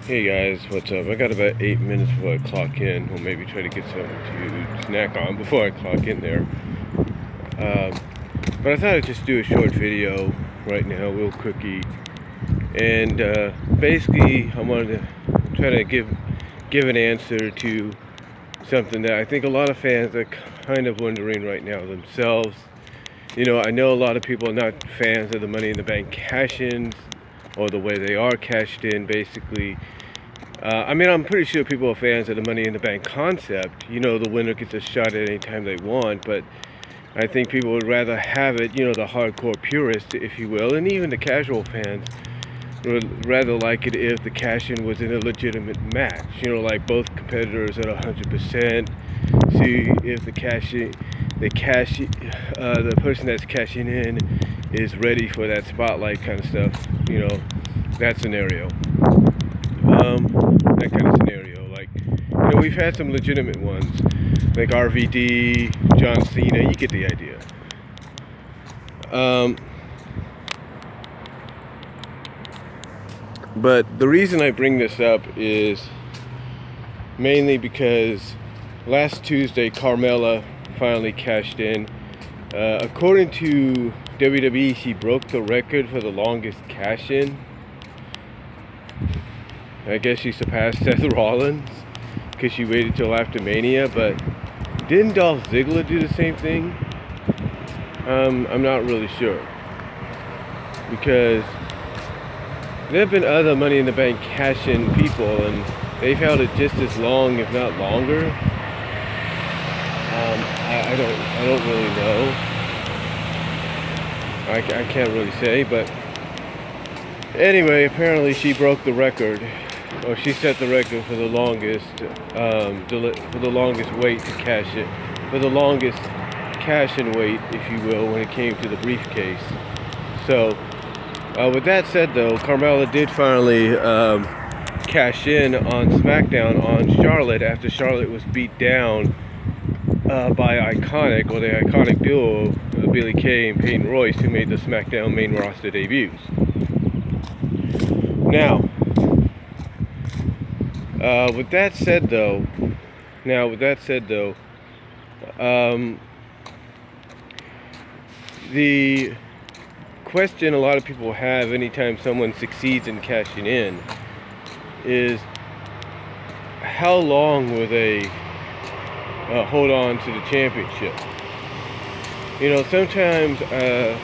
Hey guys, what's up? I got about 8 minutes before I clock in, or maybe try to get something to snack on before I clock in there. But I thought I'd just do a short video right now, real quickie. And basically, I wanted to try to give an answer to something that I think a lot of fans are kind of wondering right now themselves. You know, I know a lot of people are not fans of the Money in the Bank cash-ins, or the way they are cashed in, basically. I'm pretty sure people are fans of the Money in the Bank concept. You know, the winner gets a shot at any time they want, but I think people would rather have it, you know, the hardcore purists, if you will, and even the casual fans would rather like it if the cash-in was in a legitimate match. You know, like both competitors at 100%. See if the person that's cashing in is ready for that spotlight kind of stuff. You know, that scenario. That kind of scenario. Like, you know, we've had some legitimate ones, like RVD, John Cena. You get the idea. But the reason I bring this up is mainly because last Tuesday, Carmella finally cashed in. According to WWE, she broke the record for the longest cash-in. I guess she surpassed Seth Rollins because she waited till after Mania, but didn't Dolph Ziggler do the same thing? I'm not really sure, because there have been other Money in the Bank cash-in people, and they've held it just as long, if not longer. I don't really know. I can't really say, but anyway, apparently she broke the record, or she set the record for the longest, wait to cash it, for the longest cash-in wait, if you will, when it came to the briefcase. So, with that said, though, Carmella did finally cash in on Smackdown on Charlotte after Charlotte was beat down by Iconic, or the iconic duo, Billie Kay and Peyton Royce, who made the Smackdown main roster debuts. Now, with that said though, the question a lot of people have anytime someone succeeds in cashing in is, how long will they hold on to the championship? You know, sometimes a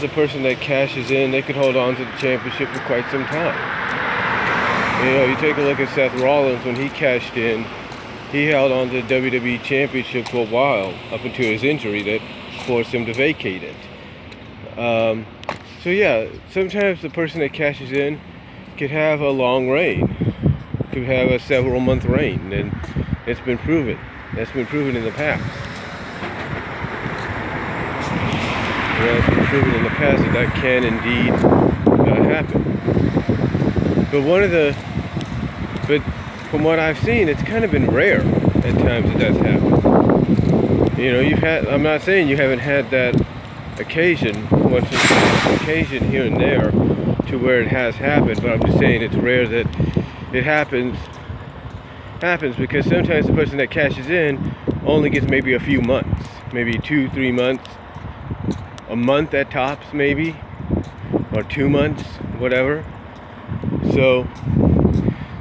person that cashes in, they could hold on to the championship for quite some time. You know, you take a look at Seth Rollins. When he cashed in, he held on to the WWE Championship for a while, up until his injury that forced him to vacate it. So yeah, sometimes the person that cashes in could have a long reign, could have a several month reign, and it's been proven. That's been proven in the past. It's been proven in the past that can indeed happen. But from what I've seen, it's kind of been rare at times that that's happened. You know, I'm not saying you haven't had that occasion, once an occasion here and there, to where it has happened, but I'm just saying it's rare that it happens because sometimes the person that cashes in only gets maybe a few months, maybe 2-3 months, a month at tops maybe, or 2 months, whatever. So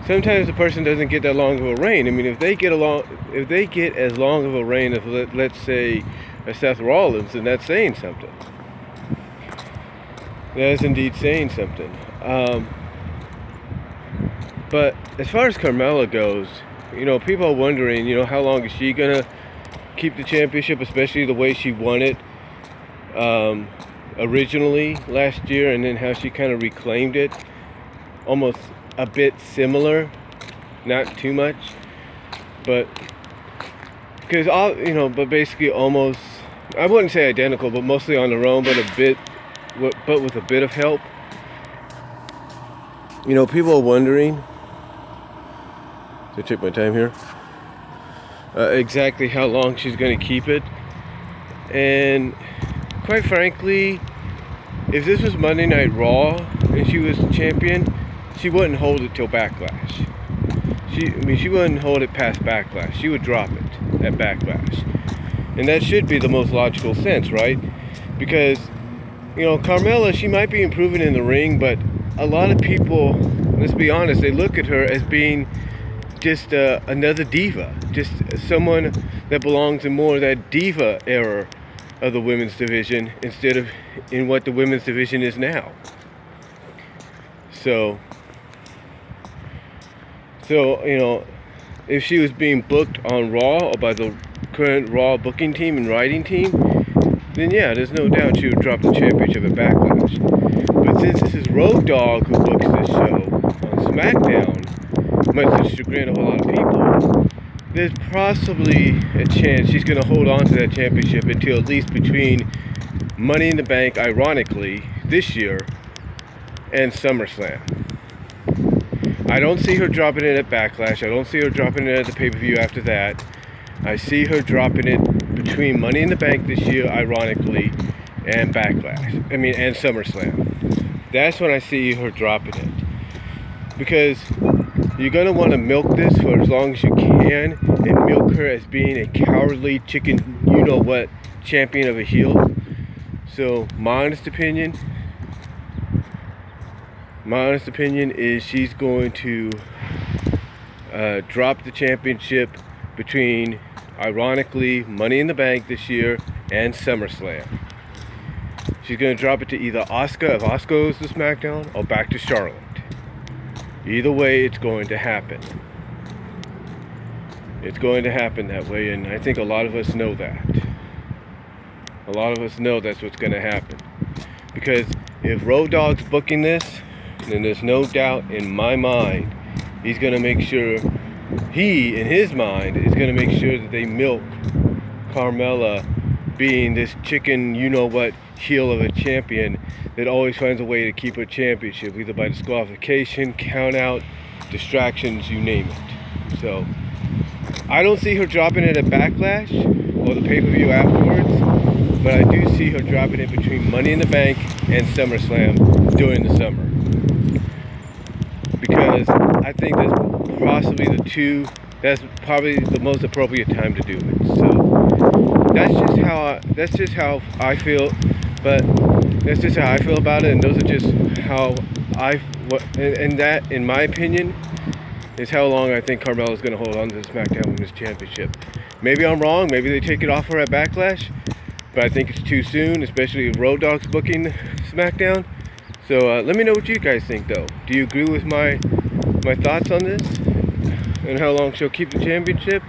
sometimes the person doesn't get that long of a reign. I mean, if they get as long of a reign as, let's say, a Seth Rollins, then that's saying something. That is indeed saying something. But as far as Carmella goes, you know, people are wondering, you know, how long is she gonna keep the championship, especially the way she won it originally last year, and then how she kind of reclaimed it, almost a bit similar, not too much, but because but basically almost, I wouldn't say identical, but mostly on their own, but with a bit of help. You know, people are wondering, to take my time here, exactly how long she's going to keep it. And quite frankly, if this was Monday Night Raw and she was champion, she wouldn't hold it till Backlash. She wouldn't hold it past Backlash. She would drop it at Backlash. And that should be the most logical sense, right? Because, Carmella, she might be improving in the ring, but a lot of people, let's be honest, they look at her as being just another diva. Just someone that belongs in more of that diva era of the women's division instead of in what the women's division is now. So, if she was being booked on Raw or by the current Raw booking team and writing team, then yeah, there's no doubt she would drop the championship at Backlash. But since this is Road Dogg who books this show on Smackdown, much to the chagrin of a lot of people, there's possibly a chance she's going to hold on to that championship until at least between Money in the Bank, ironically, this year, and SummerSlam. I don't see her dropping it at Backlash. I don't see her dropping it at the pay-per-view after that. I see her dropping it between Money in the Bank this year, ironically, and Backlash. And SummerSlam. That's when I see her dropping it. Because you're going to want to milk this for as long as you can and milk her as being a cowardly chicken, you-know-what, champion of a heel. So, my honest opinion is she's going to drop the championship between, ironically, Money in the Bank this year and SummerSlam. She's going to drop it to either Asuka, if Asuka goes to SmackDown, or back to Charlotte. Either way, it's going to happen. It's going to happen that way, and I think a lot of us know that. A lot of us know that's what's going to happen. Because if Road Dogg's booking this, then there's no doubt in my mind he's going to make sure, he, in his mind, is going to make sure that they milk Carmella being this chicken, you-know-what, heel of a champion that always finds a way to keep her championship, either by disqualification, count out, distractions, you name it. So, I don't see her dropping it at Backlash or the pay-per-view afterwards, but I do see her dropping it between Money in the Bank and SummerSlam during the summer. Because I think that's probably the most appropriate time to do it. So that's just how I feel, but that's just how I feel about it, and those are just how and that, in my opinion, is how long I think Carmella is going to hold on to the SmackDown Women's Championship. Maybe I'm wrong, maybe they take it off her at Backlash, but I think it's too soon, especially if Road Dogg's booking SmackDown. So let me know what you guys think, though. Do you agree with my thoughts on this and how long she'll keep the championship?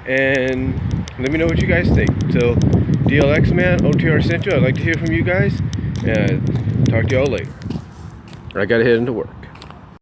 And let me know what you guys think. So, DLX Man, OTR Central, I'd like to hear from you guys. And talk to y'all later. I gotta head into work.